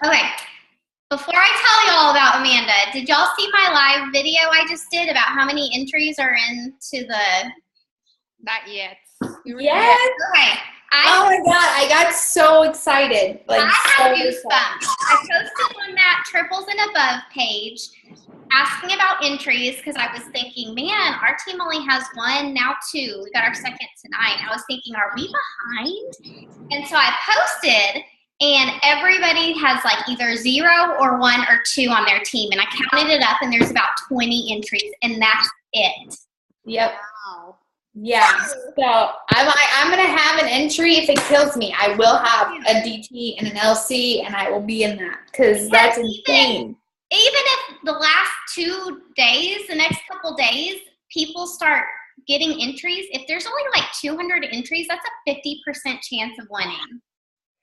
Okay. Before I tell y'all about Amanda, did y'all see my live video I just did about how many entries are into the... Not yet. Yes. Okay. Oh my God, I got so excited. I had goosebumps. I posted on that triples and above page asking about entries because I was thinking, man, our team only has one, now two. We got our second tonight. I was thinking, are we behind? And so I posted, and everybody has like either 0 or 1 or 2 on their team. And I counted it up, and there's about 20 entries, and that's it. Yep. Wow. Yeah. So I'm gonna have an entry if it kills me. I will have a DT and an LC, and I will be in that because that's insane. Even if the last 2 days, the next couple days, people start getting entries, if there's only like 200 entries, that's a 50% chance of winning.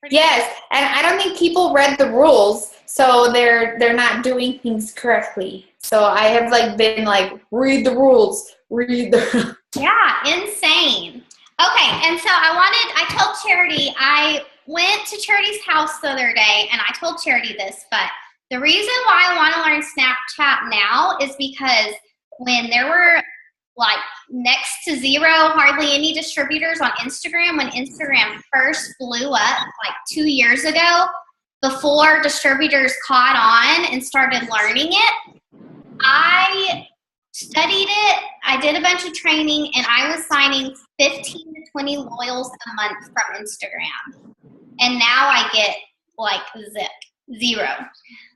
Yes, and I don't think people read the rules, so they're not doing things correctly. So I have like been like, read the rules, read the. Yeah, insane. Okay, and so I told Charity, I went to Charity's house the other day, and I told Charity this, but the reason why I want to learn Snapchat now is because when there were like next to 0, hardly any distributors on Instagram, when Instagram first blew up like 2 years ago, before distributors caught on and started learning it, I studied it, I did a bunch of training, and I was signing 15 to 20 loyals a month from Instagram. And now I get like 0.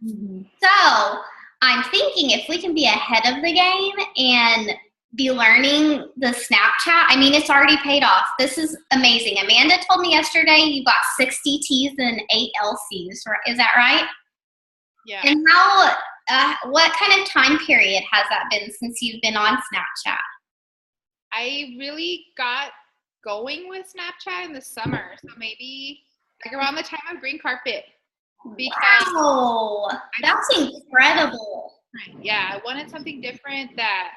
Mm-hmm. So I'm thinking if we can be ahead of the game and be learning the Snapchat, I mean, it's already paid off. This is amazing. Amanda told me yesterday you got 60 Ts and 8 LCs. Is that right? Yeah. And what kind of time period has that been since you've been on Snapchat? I really got going with Snapchat in the summer, so maybe like around the time of green carpet. Because wow, that's incredible. Yeah, I wanted something different that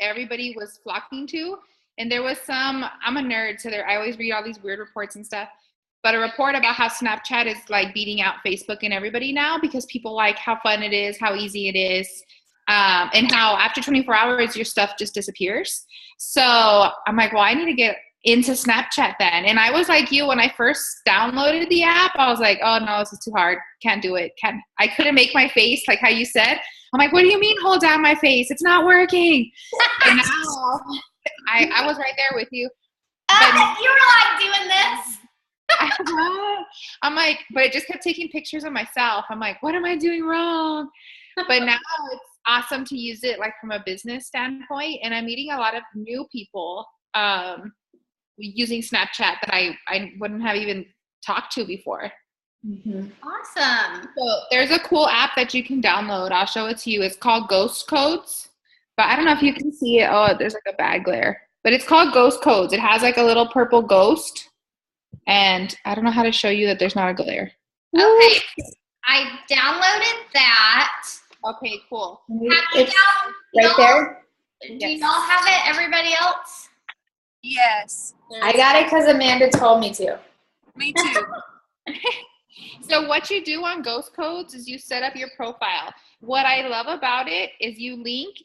everybody was flocking to. And there was I'm a nerd, so I always read all these weird reports and stuff. But a report about how Snapchat is like beating out Facebook and everybody now because people like how fun it is, how easy it is, and how after 24 hours your stuff just disappears. So I'm like, well, I need to get into Snapchat then. And I was like you, when I first downloaded the app, I was like, oh no, this is too hard. Can't do it. I couldn't make my face like how you said. I'm like, what do you mean hold down my face? It's not working. And now I was right there with you. You were like doing this. I'm like, but it just kept taking pictures of myself. I'm like, what am I doing wrong? But now it's awesome to use it like from a business standpoint. And I'm meeting a lot of new people using Snapchat that I wouldn't have even talked to before. Mm-hmm. Awesome. So there's a cool app that you can download. I'll show it to you. It's called Ghost Codes. But I don't know if you can see it. Oh, there's like a bad glare. But it's called Ghost Codes. It has like a little purple ghost. And I don't know how to show you that there's not a glare. Okay. I downloaded that. Okay, cool. It's right there. Do y'all have it? Everybody else? Yes. I got it because Amanda told me to. Me too. So what you do on Ghost Codes is you set up your profile. What I love about it is you link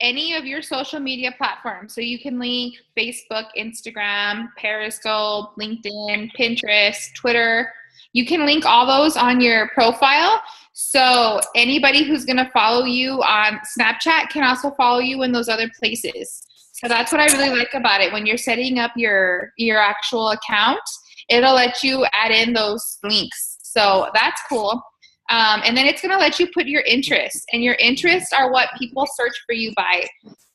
any of your social media platforms. So you can link Facebook, Instagram, Periscope, LinkedIn, Pinterest, Twitter. You can link all those on your profile. So anybody who's going to follow you on Snapchat can also follow you in those other places. So that's what I really like about it. When you're setting up your actual account, it'll let you add in those links. So that's cool. And then it's going to let you put your interests, and your interests are what people search for you by.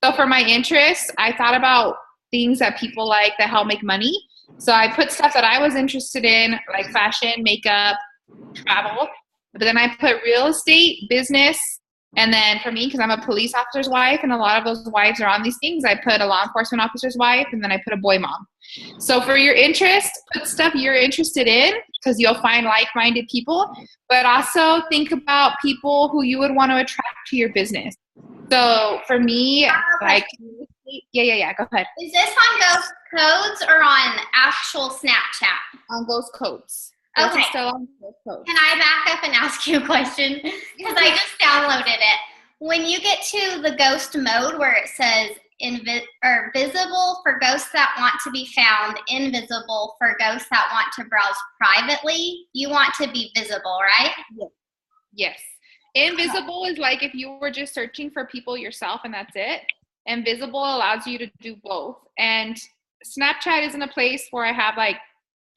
So for my interests, I thought about things that people like that help make money. So I put stuff that I was interested in, like fashion, makeup, travel. But then I put real estate, business, and then for me, because I'm a police officer's wife, and a lot of those wives are on these things, I put a law enforcement officer's wife, and then I put a boy mom. So for your interest, put stuff you're interested in, because you'll find like-minded people, but also think about people who you would want to attract to your business. So for me, like, yeah, go ahead. Is this on Ghost Codes or on actual Snapchat? On Ghost Codes. This Okay. is still on Ghost Codes. Can I back up and ask you a question? Because I just downloaded it. When you get to the ghost mode where it says visible for ghosts that want to be found, invisible for ghosts that want to browse privately, you want to be visible, right? Yes. Invisible is like if you were just searching for people yourself and that's it. Invisible allows you to do both. And Snapchat isn't a place where I have like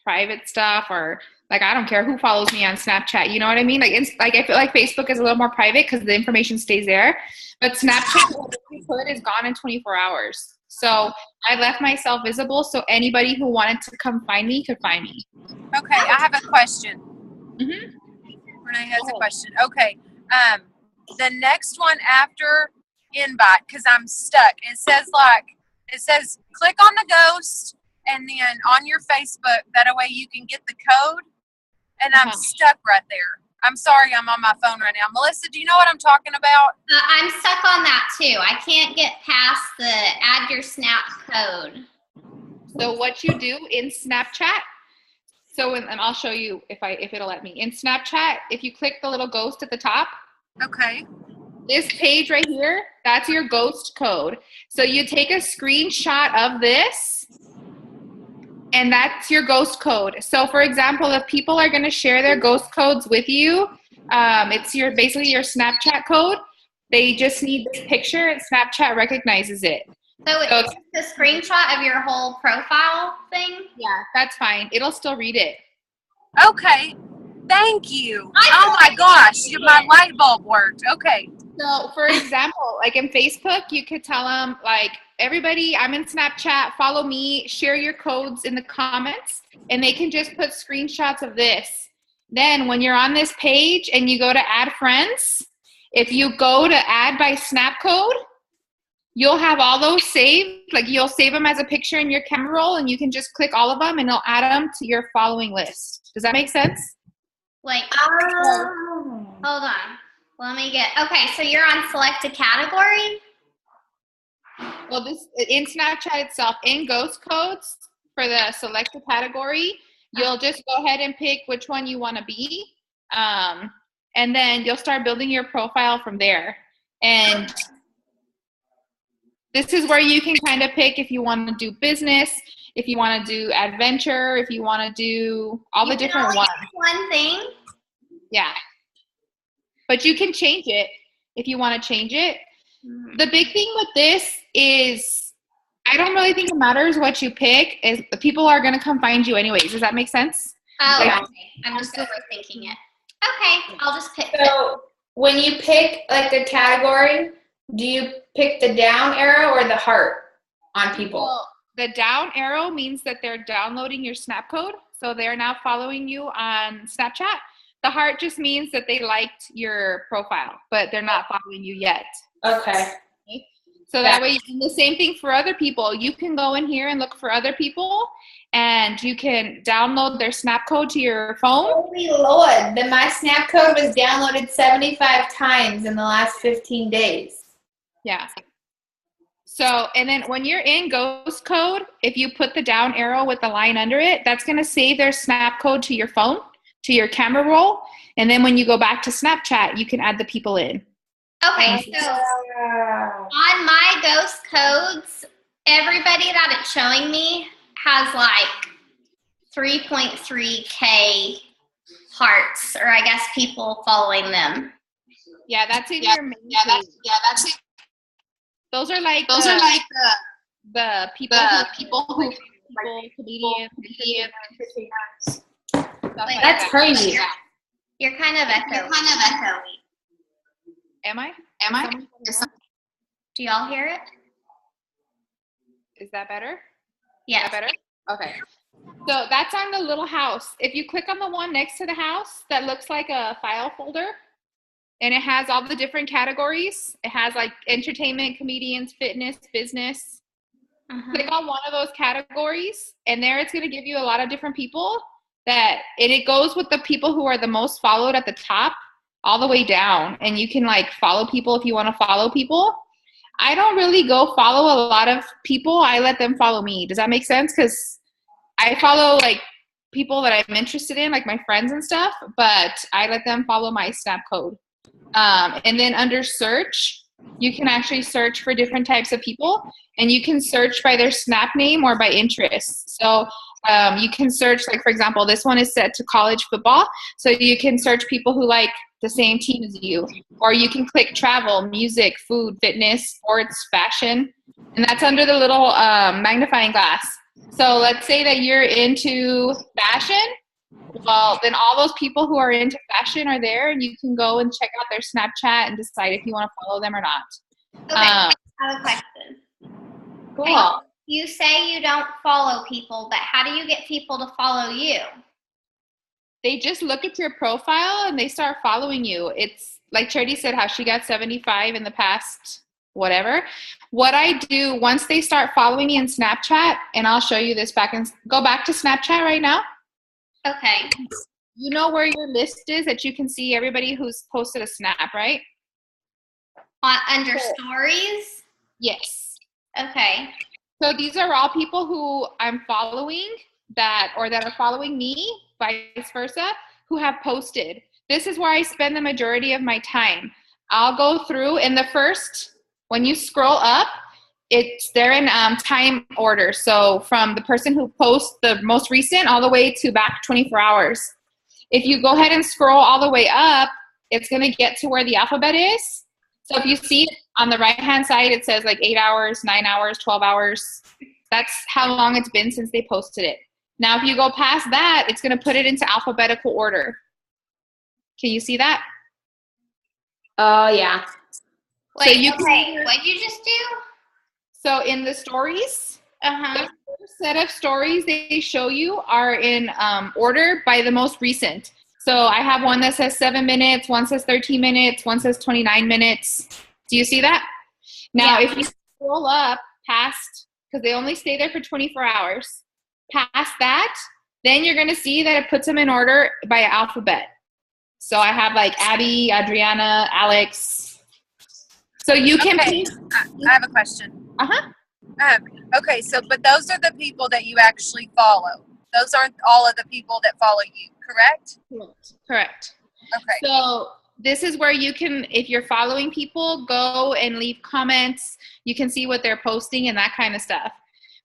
private stuff or like I don't care who follows me on Snapchat. You know what I mean? Like I feel like Facebook is a little more private because the information stays there. But Snapchat, what you put is gone in 24 hours. So I left myself visible so anybody who wanted to come find me could find me. Okay, I have a question. Mm-hmm. Renee has a question. Okay, the next one after invite, because I'm stuck. It says click on the ghost and then on your Facebook. That way you can get the code. And I'm stuck right there. I'm sorry, I'm on my phone right now. Melissa, do you know what I'm talking about? I'm stuck on that too. I can't get past the add your snap code. So what you do in Snapchat, and I'll show you if it'll let me. In Snapchat, if you click the little ghost at the top, Okay. this page right here, that's your ghost code. So you take a screenshot of this, and that's your ghost code. So for example, if people are going to share their ghost codes with you, it's basically your Snapchat code. They just need this picture and Snapchat recognizes it. So it's just a screenshot of your whole profile thing? Yeah, that's fine. It'll still read it. Okay. Thank you. Oh my gosh, my light bulb worked. Okay. So for example, like in Facebook, you could tell them like, everybody, I'm in Snapchat, follow me, share your codes in the comments, and they can just put screenshots of this. Then when you're on this page and you go to add friends, if you go to add by snap code, you'll have all those saved. Like you'll save them as a picture in your camera roll and you can just click all of them and it'll add them to your following list. Does that make sense? Like, hold on. Let me okay, so you're on select a category? Well, this in Snapchat itself, in ghost codes for the select a category, you'll just go ahead and pick which one you want to be. And then you'll start building your profile from there. And this is where you can kind of pick if you want to do business, if you want to do adventure, if you want to do all the different ones. One thing? Yeah. But you can change it if you want to change it. The big thing with this is I don't really think it matters what you pick. Is people are going to come find you anyways. Does that make sense? Oh, okay. I'm just overthinking it. Okay, I'll just pick So when you pick like a category, do you pick the down arrow or the heart on people? Well, the down arrow means that they're downloading your snap code. So they're now following you on Snapchat. The heart just means that they liked your profile, but they're not following you yet. Okay. So that way, and the same thing for other people. You can go in here and look for other people, and you can download their snap code to your phone. Holy Lord, my snap code was downloaded 75 times in the last 15 days. Yeah. So, and then when you're in ghost code, if you put the down arrow with the line under it, that's going to save their snap code to your phone, to your camera roll. And then when you go back to Snapchat, you can add the people in. Okay, so on my ghost codes, everybody that it's showing me has like 3.3K hearts, or I guess people following them. Yeah, that's in your main page. That's it. Those are like the people who comedians. That's crazy. You're kind of echoey. Am I? Do y'all hear it? Is that better? Yes. Is that better? Okay. So that's on the little house. If you click on the one next to the house that looks like a file folder, and it has all the different categories. It has like entertainment, comedians, fitness, business. Click on one of those categories, and there it's going to give you a lot of different people and it goes with the people who are the most followed at the top all the way down. And you can like follow people if you want to follow people. I don't really go follow a lot of people. I let them follow me. Does that make sense? Because I follow like people that I'm interested in, like my friends and stuff, but I let them follow my Snap code. And then under search, you can actually search for different types of people, and you can search by their Snap name or by interests. So you can search, like, for example, this one is set to college football. So you can search people who like the same team as you, or you can click travel, music, food, fitness, sports, fashion, and that's under the little magnifying glass. So let's say that you're into fashion. Well, then all those people who are into fashion are there, and you can go and check out their Snapchat and decide if you want to follow them or not. Okay, I have a question. Cool. You say you don't follow people, but how do you get people to follow you? They just look at your profile and they start following you. It's like Charity said, how she got 75 in the past, whatever. What I do once they start following me in Snapchat, and I'll show you this back, and go back to Snapchat right now. Okay. You know where your list is that you can see everybody who's posted a snap, right? Under stories? Yes. Okay. So these are all people who I'm following that are following me, vice versa, who have posted. This is where I spend the majority of my time. I'll go through, and when you scroll up, they're in time order. So from the person who posts the most recent all the way to back 24 hours. If you go ahead and scroll all the way up, it's going to get to where the alphabet is. So if you see it on the right-hand side, it says like 8 hours, 9 hours, 12 hours. That's how long it's been since they posted it. Now, if you go past that, it's going to put it into alphabetical order. Can you see that? Oh, yeah. Wait, you what'd you just do? So in the stories, Uh-huh. the first set of stories they show you are in order by the most recent. So I have one that says 7 minutes, one says 13 minutes, one says 29 minutes. Do you see that? Now, if you scroll up past, because they only stay there for 24 hours, past that, then you're going to see that it puts them in order by alphabet. So I have like Abby, Adriana, Alex. So you can. Okay, I have a question. Okay, so but those are the people that you actually follow. Those aren't all of the people that follow you, correct? Correct. Okay. So this is where you can, if you're following people, go and leave comments. You can see what they're posting and that kind of stuff.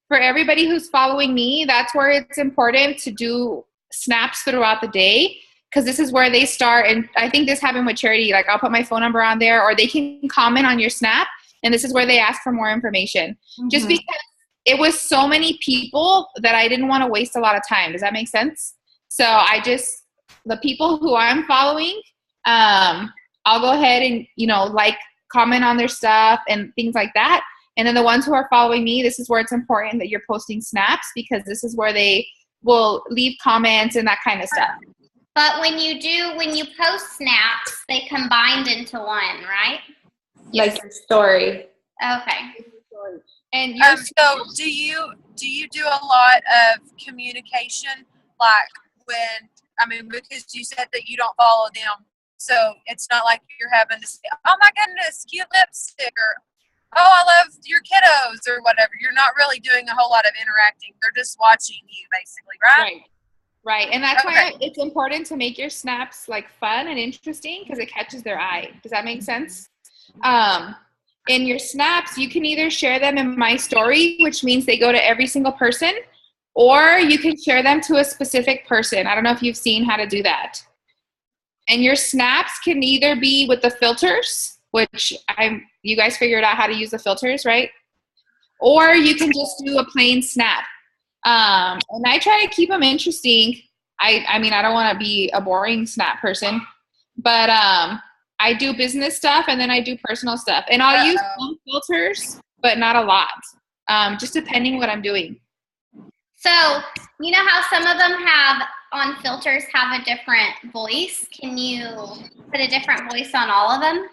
For everybody who's following me, that's where it's important to do snaps throughout the day, because this is where they start. And I think this happened with Charity. Like, I'll put my phone number on there, or they can comment on your snap, and this is where they ask for more information. Mm-hmm. Just because it was so many people that I didn't want to waste a lot of time. Does that make sense? So the people who I'm following, I'll go ahead and, comment on their stuff and things like that. And then the ones who are following me, this is where it's important that you're posting snaps, because this is where they will leave comments and that kind of stuff. But when you post snaps, they combined into one, right? Like your story. Okay. And so do you do a lot of communication, because you said that you don't follow them, so it's not like you're having to say, oh my goodness, cute lipstick, or oh, I love your kiddos, or whatever. You're not really doing a whole lot of interacting. They're just watching you, basically, right? Right. And that's why it's important to make your snaps like fun and interesting, because it catches their eye. Does that make sense? In your snaps, you can either share them in my story, which means they go to every single person, or you can share them to a specific person. I don't know if you've seen how to do that. And your snaps can either be with the filters, which you guys figured out how to use the filters, right? Or you can just do a plain snap. And I try to keep them interesting. I mean, I don't want to be a boring snap person, but I do business stuff and then I do personal stuff. And I'll use some filters, but not a lot, just depending what I'm doing. So, you know how some of them on filters have a different voice? Can you put a different voice on all of them?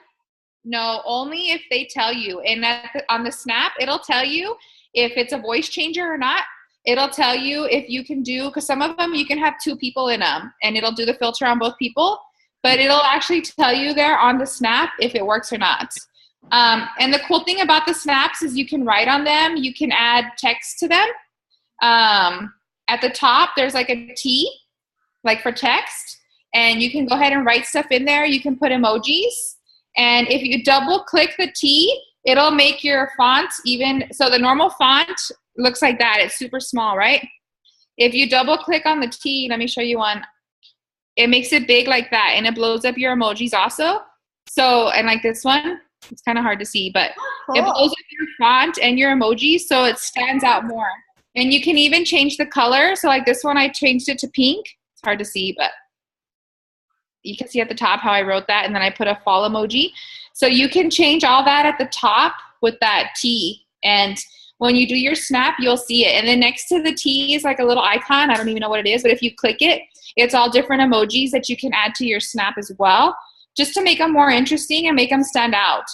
No, only if they tell you. And on the snap, it'll tell you if it's a voice changer or not. It'll tell you if you can do, because some of them you can have 2 people in them, and it'll do the filter on both people. But it'll actually tell you there on the snap if it works or not. And the cool thing about the snaps is you can write on them. You can add text to them. at the top, there's like a T, like for text, and you can go ahead and write stuff in there. You can put emojis, and if you double click the T, it'll make your font even. So the normal font looks like that. It's super small, right? If you double click on the T, let me show you one. It makes it big like that, and it blows up your emojis also. So, and like this one, it's kind of hard to see, but Cool. it blows up your font and your emojis so it stands out more. And you can even change the color. So like this one, I changed it to pink. It's hard to see, but you can see at the top how I wrote that, and then I put a fall emoji. So you can change all that at the top with that T. And when you do your snap, you'll see it. And then next to the T is like a little icon. I don't even know what it is, but if you click it, it's all different emojis that you can add to your snap as well, just to make them more interesting and make them stand out.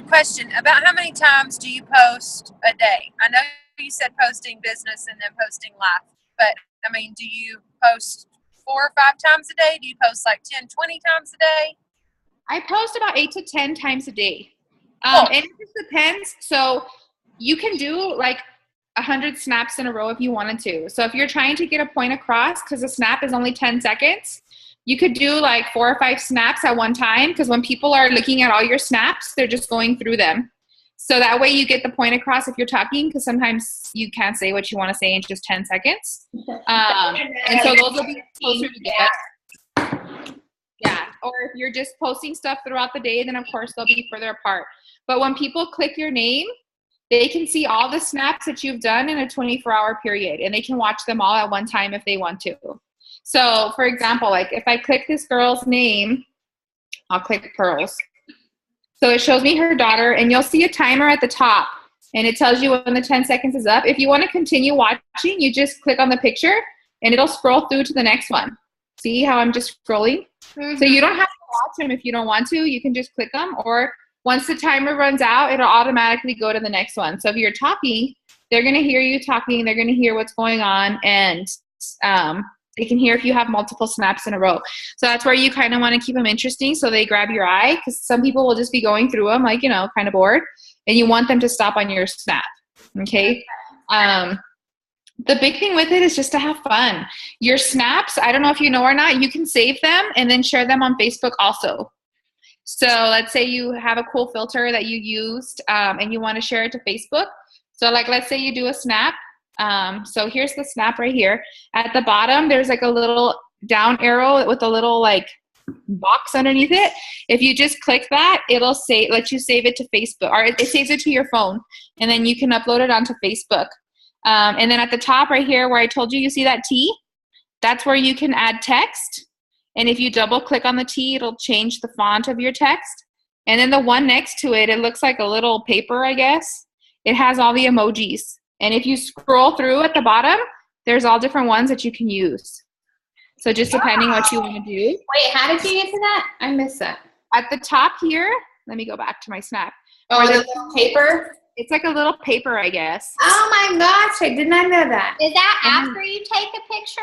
Question, about how many times do you post a day? I know you said posting business and then posting life, but I mean, do you post 4 or 5 times a day? Do you post like 10, 20 times a day? I post about 8 to 10 times a day. Cool. And it just depends. So you can do like 100 snaps in a row if you wanted to. So if you're trying to get a point across, because a snap is only 10 seconds, you could do like 4 or 5 snaps at one time, because when people are looking at all your snaps, they're just going through them. So that way you get the point across if you're talking, because sometimes you can't say what you want to say in just 10 seconds. And so those will be closer together. Yeah. Or if you're just posting stuff throughout the day, then of course they'll be further apart. But when people click your name, they can see all the snaps that you've done in a 24-hour period, and they can watch them all at one time if they want to. So for example, like if I click this girl's name, I'll click Pearls. So it shows me her daughter, and you'll see a timer at the top, and it tells you when the 10 seconds is up. If you want to continue watching, you just click on the picture and it'll scroll through to the next one. See how I'm just scrolling? Mm-hmm. So you don't have to watch them if you don't want to. You can just click them, or once the timer runs out, it'll automatically go to the next one. So if you're talking, they're going to hear you talking. They're going to hear what's going on, and they can hear if you have multiple snaps in a row. So that's where you kind of want to keep them interesting so they grab your eye, because some people will just be going through them like, you know, kind of bored, and you want them to stop on your snap. Okay. The big thing with it is just to have fun. Your snaps, I don't know if you know or not, you can save them and then share them on Facebook also. So let's say you have a cool filter that you used and you want to share it to Facebook. So like, let's say you do a snap. So here's the snap right here. At the bottom, there's like a little down arrow with a little like box underneath it. If you just click that, it'll let you save it to Facebook, or it saves it to your phone, and then you can upload it onto Facebook. And then at the top right here where I told you, you see that T? That's where you can add text. And if you double click on the T, it'll change the font of your text. And then the one next to it, it looks like a little paper, I guess. It has all the emojis. And if you scroll through at the bottom, there's all different ones that you can use. So just depending what you want to do. Wait, how did you get to that? I missed that. At the top here, let me go back to my snap. Oh, the little paper? It's like a little paper, I guess. Oh my gosh, I did not know that. Is that after you take a picture?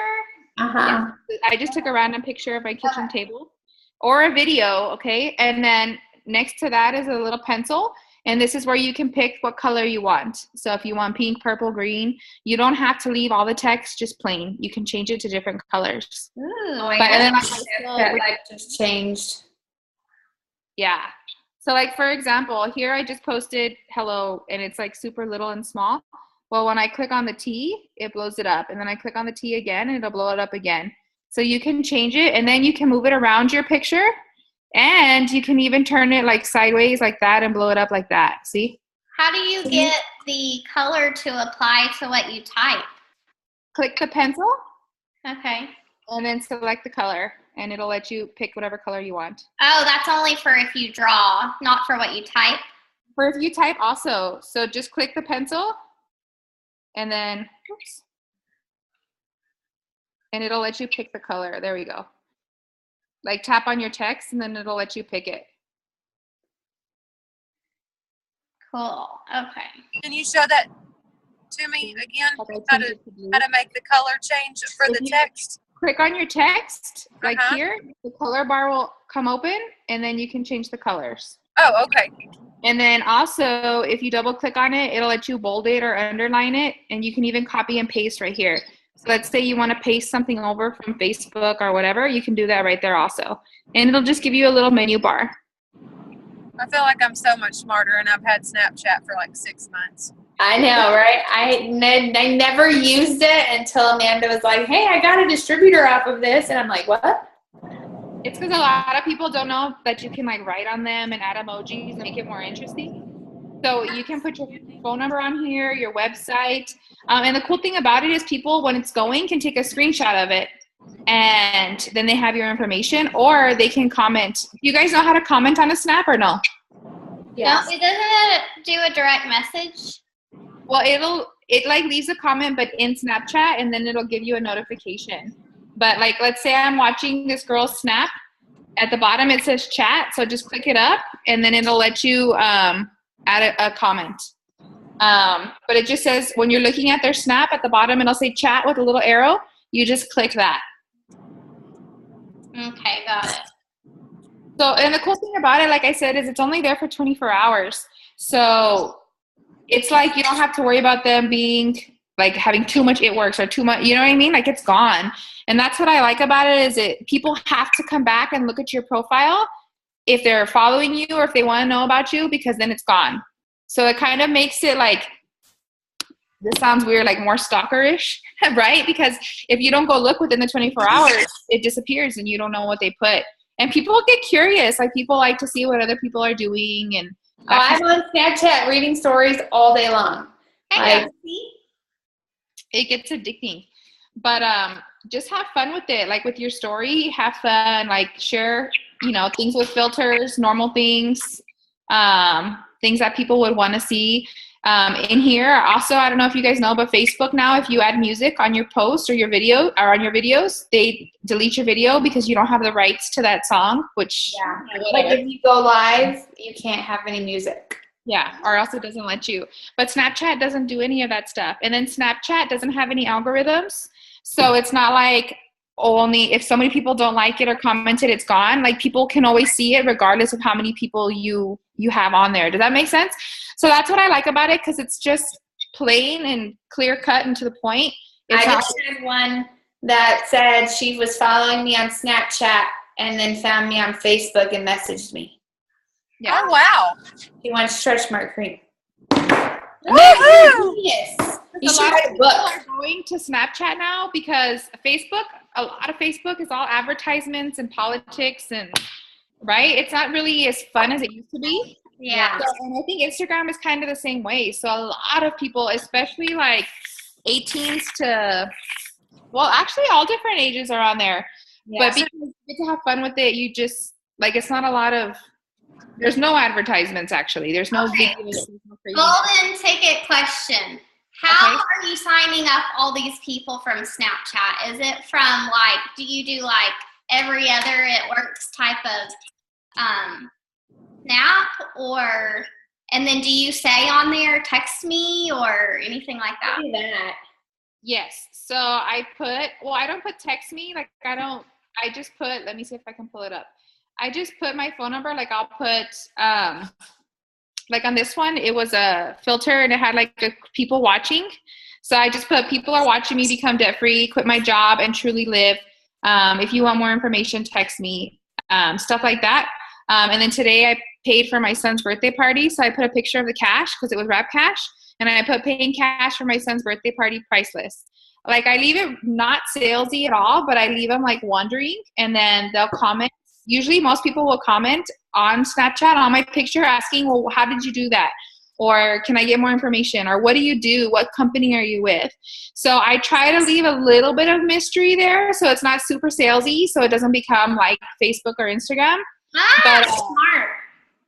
Uh-huh. I just took a random picture of my kitchen table or a video, okay? And then next to that is a little pencil, and this is where you can pick what color you want. So if you want pink, purple, green, you don't have to leave all the text just plain. You can change it to different colors. Ooh. Oh my But, and then gosh, that like just changed. yeah. So like, for example, here I just posted hello, and it's like super little and small. Well, when I click on the T, it blows it up. And then I click on the T again, and it'll blow it up again. So you can change it, and then you can move it around your picture, and you can even turn it like sideways like that and blow it up like that. See? How do you get the color to apply to what you type? Click the pencil, Okay. and then select the color, and it'll let you pick whatever color you want. Oh, that's only for if you draw, not for what you type. Or if you type also. So just click the pencil, and then, oops, and it'll let you pick the color. There we go. Like tap on your text, and then it'll let you pick it. Cool. Okay. Can you show that to me again? How to make the color change for the text? Click on your text, like Uh-huh. here, the color bar will come open, and then you can change the colors. Oh, okay. And then also, if you double click on it, it'll let you bold it or underline it. And you can even copy and paste right here. So let's say you want to paste something over from Facebook or whatever, you can do that right there also. And it'll just give you a little menu bar. I feel like I'm so much smarter, and I've had Snapchat for like 6 months. I know, right? I never used it until Amanda was like, hey, I got a distributor off of this. And I'm like, what? It's because a lot of people don't know that you can like write on them and add emojis and make it more interesting. So you can put your phone number on here, your website. And the cool thing about it is people, when it's going, can take a screenshot of it. And then they have your information, or they can comment. You guys know how to comment on a Snap or no? Yes. No, it doesn't do a direct message. Well, it like leaves a comment, but in Snapchat, and then it'll give you a notification. But like, let's say I'm watching this girl's Snap. At the bottom, it says chat. So just click it up, and then it'll let you add a comment. But it just says when you're looking at their Snap at the bottom, it'll say chat with a little arrow. You just click that. Okay, got it. So, and the cool thing about it, like I said, is it's only there for 24 hours. So it's like you don't have to worry about them being like having too much it works or too much, you know what I mean? Like it's gone. And that's what I like about it is people have to come back and look at your profile if they're following you or if they want to know about you, because then it's gone. So it kind of makes it like, this sounds weird, like more stalkerish, right? Because if you don't go look within the 24 hours, it disappears and you don't know what they put. And people get curious. Like people like to see what other people are doing. And I'm on Snapchat reading stories all day long. It gets addicting. But just have fun with it. Like with your story, have fun. Like share, things with filters, normal things, things that people would want to see. In here, also, I don't know if you guys know, but Facebook now, if you add music on your post or your video or on your videos, they delete your video because you don't have the rights to that song, which like if you go live, you can't have any music. Yeah, or else it doesn't let you. But Snapchat doesn't do any of that stuff. And then Snapchat doesn't have any algorithms. So it's not like only if so many people don't like it or comment it, it's gone. Like people can always see it regardless of how many people you have on there. Does that make sense? So that's what I like about it, because it's just plain and clear cut and to the point. I just had one that said she was following me on Snapchat and then found me on Facebook and messaged me. Yeah. Oh, wow. She wants stretch mark cream. Woohoo! Yes. You A should lot write of a people book. are going to Snapchat now because Facebook, a lot of Facebook is all advertisements and politics and, right? It's not really as fun as it used to be. Yeah. So, and I think Instagram is kind of the same way. So a lot of people, especially like 18s to, well, actually all different ages are on there. Yeah. But because you get to have fun with it, you just, like, it's not a lot of, there's no advertisements actually. There's no Okay. videos. There's no crazy. Golden ticket question. How Okay. are you signing up all these people from Snapchat? Is it from like, do you do like every other it works type of snap, or, and then do you say on there, text me or anything like that? Do that. Yes. So I don't put text me. Like I just put, let me see if I can pull it up. I just put my phone number. Like I'll put, like on this one, it was a filter and it had like the people watching. So I just put people are watching me become debt free, quit my job and truly live. If you want more information, text me, stuff like that. And then today I paid for my son's birthday party. So I put a picture of the cash because it was wrap cash. And I put paying cash for my son's birthday party, priceless. Like I leave it not salesy at all, but I leave them like wondering, and then they'll comment. Usually most people will comment on Snapchat on my picture asking, well, how did you do that? Or can I get more information? Or what do you do? What company are you with? So I try to leave a little bit of mystery there so it's not super salesy, so it doesn't become like Facebook or Instagram. But smart.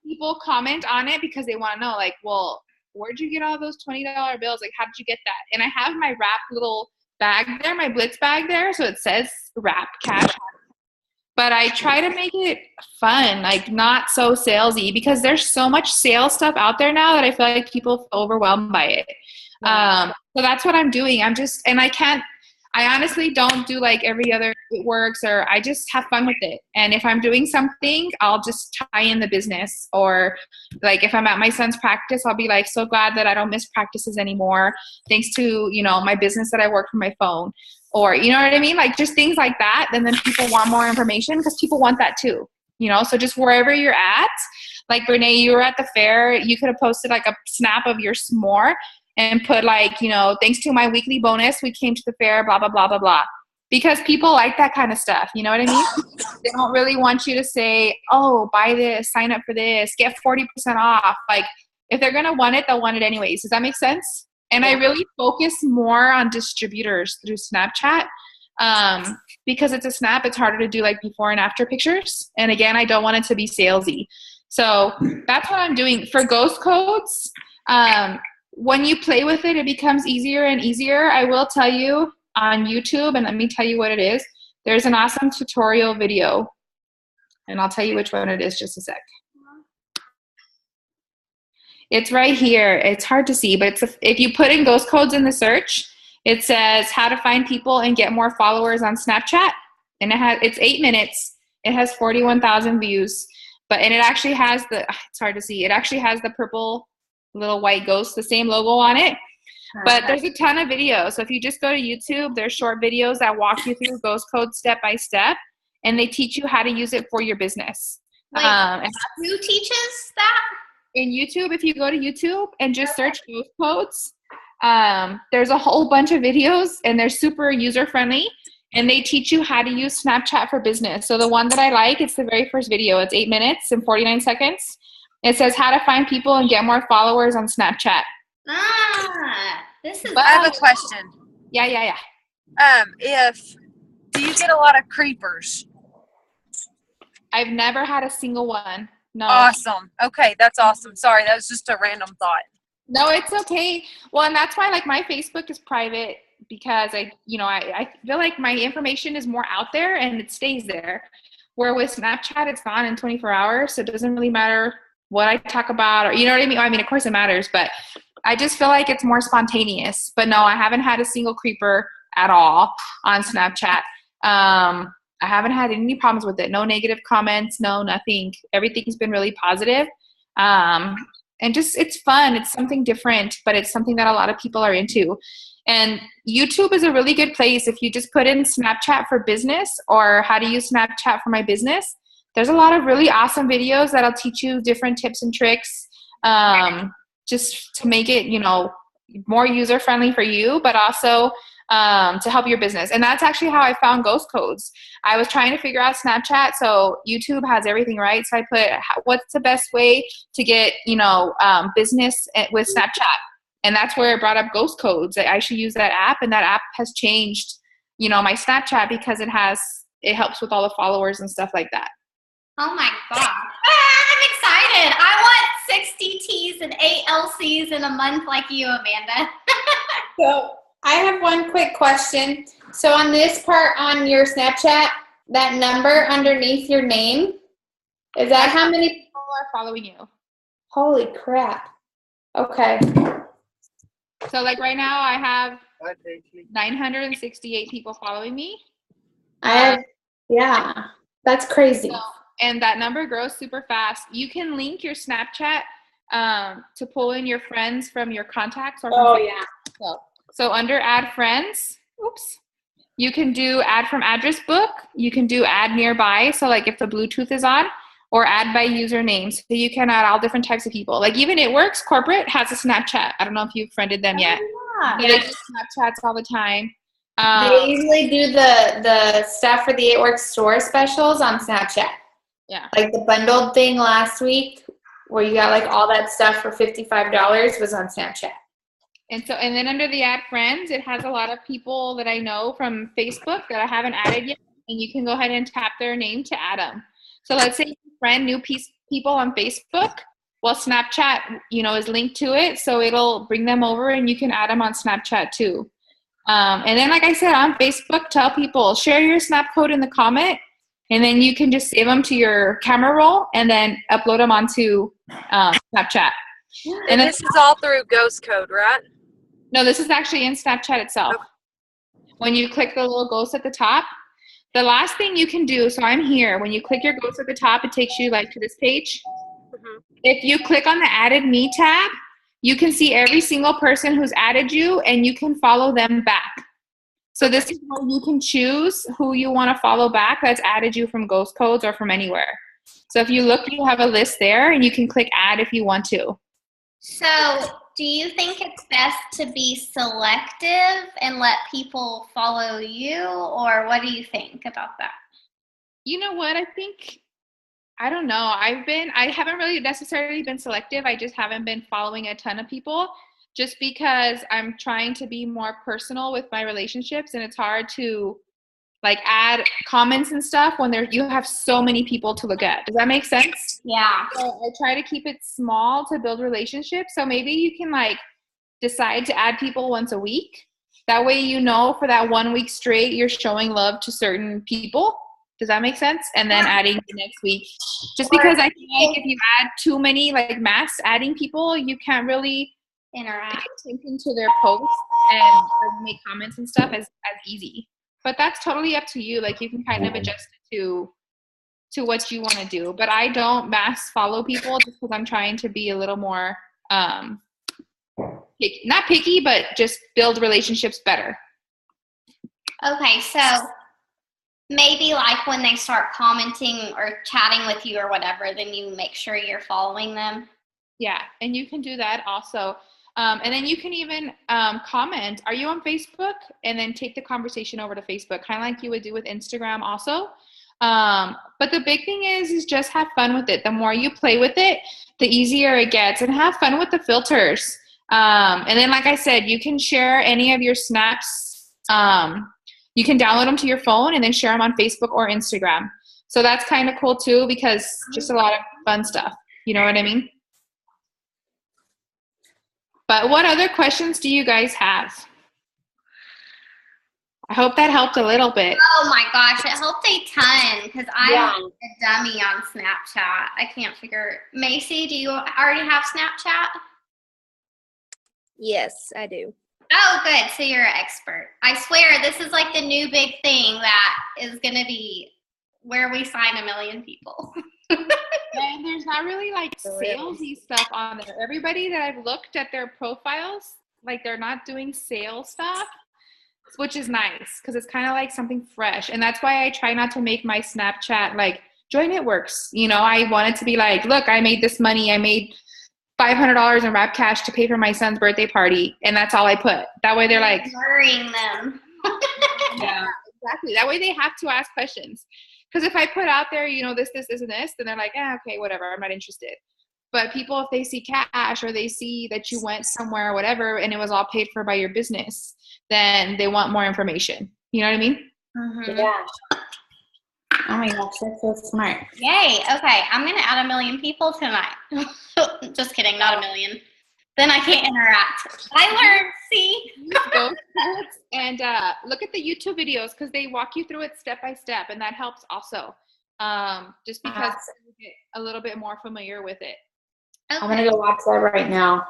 people comment on it because they want to know, like, well, where'd you get all those $20 bills? Like, how did you get that? And I have my wrap little bag there, my Blitz bag there, so it says wrap cash. But I try to make it fun, like not so salesy, because there's so much sales stuff out there now that I feel like people feel overwhelmed by it. So that's what I'm doing. I honestly don't do like every other it works, or I just have fun with it. And if I'm doing something, I'll just tie in the business. Or like if I'm at my son's practice, I'll be like, so glad that I don't miss practices anymore, thanks to, you know, my business that I work from my phone. Or, you know what I mean? Like just things like that. And then people want more information because people want that too, you know? So just wherever you're at, like Brene, you were at the fair, you could have posted like a snap of your s'more and put like, you know, thanks to my weekly bonus, we came to the fair, blah, blah, blah, blah, blah. Because people like that kind of stuff. You know what I mean? They don't really want you to say, oh, buy this, sign up for this, get 40% off. Like if they're going to want it, they'll want it anyways. Does that make sense? And I really focus more on distributors through Snapchat because it's a snap. It's harder to do like before and after pictures. And again, I don't want it to be salesy. So that's what I'm doing. For ghost codes, when you play with it, it becomes easier and easier. I will tell you on YouTube, and let me tell you what it is. There's an awesome tutorial video, and I'll tell you which one it is just a sec. It's right here. It's hard to see, but if you put in ghost codes in the search, it says how to find people and get more followers on Snapchat. And it's 8 minutes. It has 41,000 views, and it actually has it's hard to see. It actually has the purple little white ghost, the same logo on it. But there's a ton of videos. So if you just go to YouTube, there's short videos that walk you through ghost codes step by step, and they teach you how to use it for your business. Wait, who teaches that? In YouTube, if you go to YouTube and just search ghost codes, there's a whole bunch of videos, and they're super user-friendly, and they teach you how to use Snapchat for business. So the one that I like, it's the very first video. It's 8 minutes and 49 seconds. It says how to find people and get more followers on Snapchat. This is. I have a question. Yeah. Do you get a lot of creepers? I've never had a single one. No. Awesome. Okay, that's awesome. Sorry, that was just a random thought. No, it's okay. Well, and that's why like my Facebook is private, because I feel like my information is more out there and it stays there. Where with Snapchat, it's gone in 24 hours, so it doesn't really matter what I talk about, or you know what I mean? I mean, of course it matters, but I just feel like it's more spontaneous. But no, I haven't had a single creeper at all on Snapchat. I haven't had any problems with it. No negative comments, no nothing. Everything's been really positive. And just, it's fun. It's something different, but it's something that a lot of people are into. And YouTube is a really good place. If you just put in Snapchat for business or how to use Snapchat for my business, there's a lot of really awesome videos that'll teach you different tips and tricks, just to make it, you know, more user-friendly for you, but also to help your business. And that's actually how I found ghost codes. I was trying to figure out Snapchat, so YouTube has everything, right? So I put, what's the best way to get, you know, business with Snapchat? And that's where it brought up ghost codes. I should use that app, and that app has changed, you know, my Snapchat because it helps with all the followers and stuff like that. Oh my God. I'm excited. I want 60 T's and 8 LCs in a month like you, Amanda. So I have one quick question. So on this part on your Snapchat, that number underneath your name, is that how many people are following you? Holy crap. Okay. So like right now I have 968 people following me. Yeah, that's crazy. And that number grows super fast. You can link your Snapchat to pull in your friends from your contacts. So under add friends, you can do add from address book. You can do add nearby. So like if the Bluetooth is on, or add by username. So you can add all different types of people. Like even It Works Corporate has a Snapchat. I don't know if you've friended them yet. So they do Snapchats all the time. They usually do the stuff for the It Works store specials on Snapchat. Yeah. Like the bundled thing last week where you got like all that stuff for $55 was on Snapchat. And then under the add friends, it has a lot of people that I know from Facebook that I haven't added yet. And you can go ahead and tap their name to add them. So let's say you friend new people on Facebook. Well, Snapchat, you know, is linked to it. So it'll bring them over and you can add them on Snapchat too. And then, like I said, on Facebook, tell people, share your Snap code in the comment. And then you can just save them to your camera roll and then upload them onto Snapchat. And this is all through Ghost Code, right? No, this is actually in Snapchat itself. when you click the little ghost at the top, the last thing you can do, so I'm here, when you click your ghost at the top, it takes you like to this page. Mhm. If you click on the added me tab, you can see every single person who's added you and you can follow them back. So this is where you can choose who you want to follow back that's added you from Ghost Codes or from anywhere. So if you look, you have a list there and you can click add if you want to. So, do you think it's best to be selective and let people follow you, or what do you think about that? You know what? I don't know. I haven't really necessarily been selective. I just haven't been following a ton of people just because I'm trying to be more personal with my relationships, and it's hard to like add comments and stuff when you have so many people to look at. Does that make sense? Yeah. So I try to keep it small to build relationships. So maybe you can like decide to add people once a week. That way, you know, for that 1 week straight, you're showing love to certain people. Does that make sense? And then adding the next week. Just because I feel like if you add too many, like mass adding people, you can't really Interact. pay attention to their posts and make comments and stuff as easy. But that's totally up to you. Like you can kind of adjust it to what you want to do. But I don't mass follow people just because I'm trying to be a little more not picky, but just build relationships better. Okay, so maybe like when they start commenting or chatting with you or whatever, then you make sure you're following them. Yeah, and you can do that also. And then you can even comment, are you on Facebook? And then take the conversation over to Facebook, kind of like you would do with Instagram also. But the big thing is just have fun with it. The more you play with it, the easier it gets, and have fun with the filters. And then, like I said, you can share any of your snaps. You can download them to your phone and then share them on Facebook or Instagram. So that's kind of cool too, because just a lot of fun stuff. You know what I mean? But what other questions do you guys have? I hope that helped a little bit. Oh my gosh, it helped a ton because I'm Yeah. a dummy on Snapchat. I can't figure. Macy, do you already have Snapchat? Yes, I do. Oh, good. So you're an expert. I swear this is like the new big thing that is going to be where we sign 1 million people. And there's not really like For real. salesy stuff on there. Everybody that I've looked at their profiles, like they're not doing sales stuff, which is nice because it's kind of like something fresh. And that's why I try not to make my Snapchat like Joy Knitworks. You know, I want it to be like, look, I made this money. I made $500 in Rap Cash to pay for my son's birthday party. And that's all I put. That way they're like, Luring them. yeah, exactly. That way they have to ask questions. Because if I put out there, you know, this, and this, then they're like, okay, whatever, I'm not interested. But people, if they see cash or they see that you went somewhere or whatever and it was all paid for by your business, then they want more information. You know what I mean? Mhm. Yeah. Oh my gosh, that's so smart. Yay. Okay. I'm going to add 1 million people tonight. Just kidding. Not 1 million. Then I can't interact. I learned. See? Go and look at the YouTube videos because they walk you through it step by step, and that helps also. Just because you get a little bit more familiar with it. I'm gonna go watch that right now.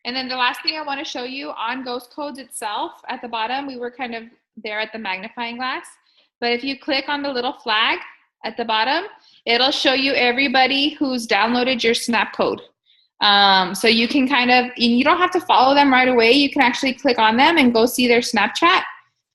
And then the last thing I want to show you on Ghost Codes itself, at the bottom, we were kind of there at the magnifying glass. But if you click on the little flag at the bottom, it'll show you everybody who's downloaded your Snap code. So you can kind of, and you don't have to follow them right away. You can actually click on them and go see their Snapchat.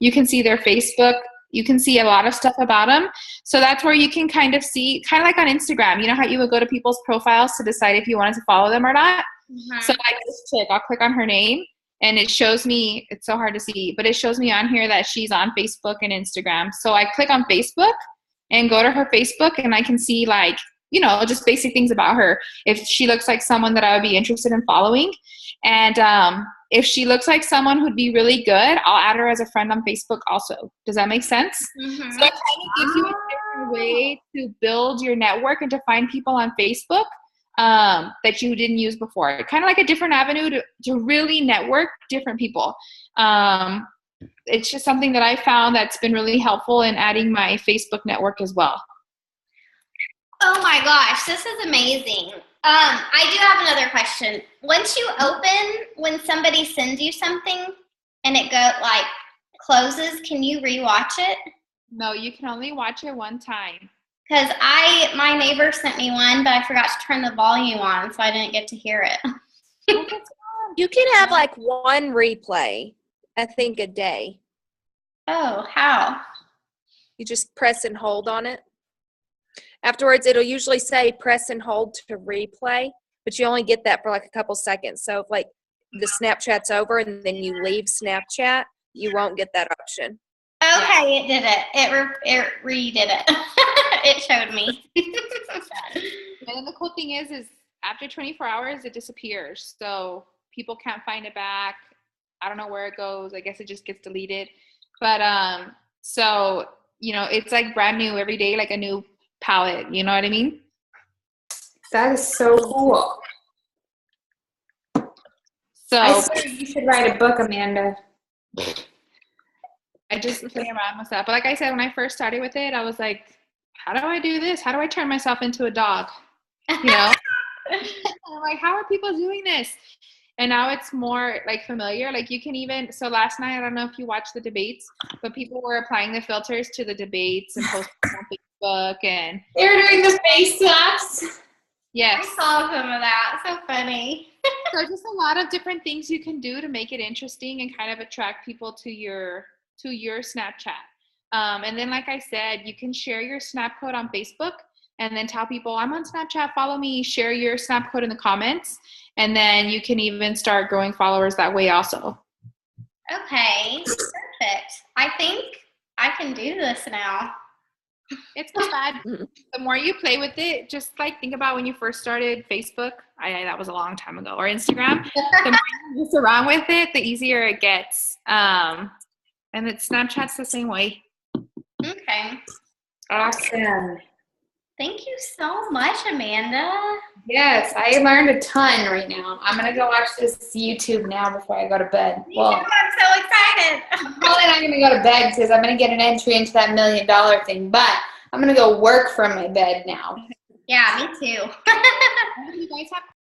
You can see their Facebook. You can see a lot of stuff about them. So that's where you can kind of see, kind of like on Instagram, you know how you would go to people's profiles to decide if you wanted to follow them or not? Mhm. So like this chick, I'll click on her name and it shows me, it's so hard to see, but it shows me on here that she's on Facebook and Instagram. So I click on Facebook and go to her Facebook and I can see like, you know, just basic things about her. If she looks like someone that I would be interested in following. And if she looks like someone who'd be really good, I'll add her as a friend on Facebook also. Does that make sense? Mhm. So it kind of gives you a different way to build your network and to find people on Facebook that you didn't use before. Kind of like a different avenue to really network different people. It's just something that I found that's been really helpful in adding my Facebook network as well. Oh my gosh, this is amazing. I do have another question. Once you open, when somebody sends you something and it go like closes, can you rewatch it? No, you can only watch it one time. Because my neighbor sent me one, but I forgot to turn the volume on, so I didn't get to hear it. You can have like one replay, I think, a day. Oh, how? You just press and hold on it. Afterwards, it'll usually say press and hold to replay, but you only get that for like a couple seconds. So if like the Snapchat's over and then you leave Snapchat, you won't get that option. Okay, it did it. It redid it. It showed me. And then the cool thing is after 24 hours, it disappears. So people can't find it back. I don't know where it goes. I guess it just gets deleted. But so, you know, it's like brand new every day, like a new palette. You know what I mean? That is so cool. So I say you should write a book, Amanda. I just play around with that. But like I said, when I first started with it, I was like, how do I do this? How do I turn myself into a dog? You know? I'm like, how are people doing this? And now it's more like familiar. Like you can even, so last night, I don't know if you watched the debates, but people were applying the filters to the debates and posting on Facebook and. They were doing the face slaps. Yes. I saw some of that. So funny. So just a lot of different things you can do to make it interesting and kind of attract people to your Snapchat. And then, like I said, you can share your Snap code on Facebook and then tell people, I'm on Snapchat, follow me, share your Snap code in the comments. And then you can even start growing followers that way also. Okay, perfect. I think I can do this now. It's not bad. The more you play with it, just like think about when you first started Facebook. That was a long time ago. Or Instagram. The more you mess around with it, the easier it gets. And Snapchat's the same way. Okay. Awesome. Thank you so much, Amanda. Yes, I learned a ton right now. I'm going to go watch this YouTube now before I go to bed. Well, I'm so excited. I'm probably not going to go to bed because I'm going to get an entry into that $1 million thing, but I'm going to go work from my bed now. Yeah, me too. You guys have